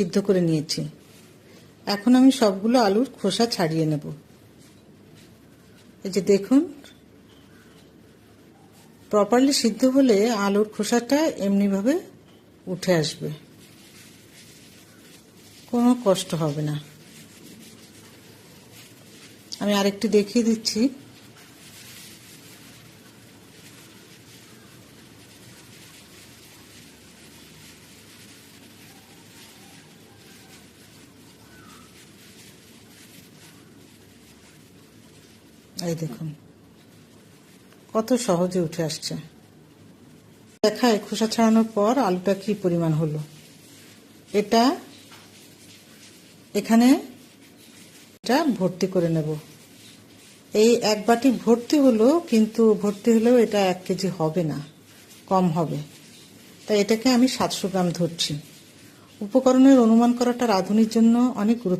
সিদ্ধ করে নিয়েছি। এখন আমি সবগুলো আলুর খোসা ছাড়িয়ে নেব। এই যে দেখুন, প্রপারলি সিদ্ধ হলে আলুর খোসাটা এমনিভাবে উঠে আসবে, কোনো কষ্ট হবে না। আমি আরেকটু দেখিয়ে দিচ্ছি। এই দেখুন কত সহজে উঠে আসছে। দেখায় খোসা ছাড়ানোর পর আলুটা কি পরিমাণ হলো। এটা এখানে এটা ভর্তি করে নেব। এই এক বাটি ভর্তি হলো, কিন্তু ভর্তি হলেও এটা 1 কেজি হবে না, কম হবে। তাই এটাকে আমি 700 গ্রাম ধরছি। উপকরণের অনুমান করাটা রাঁধুনির জন্য অনেক গুরুত্ব।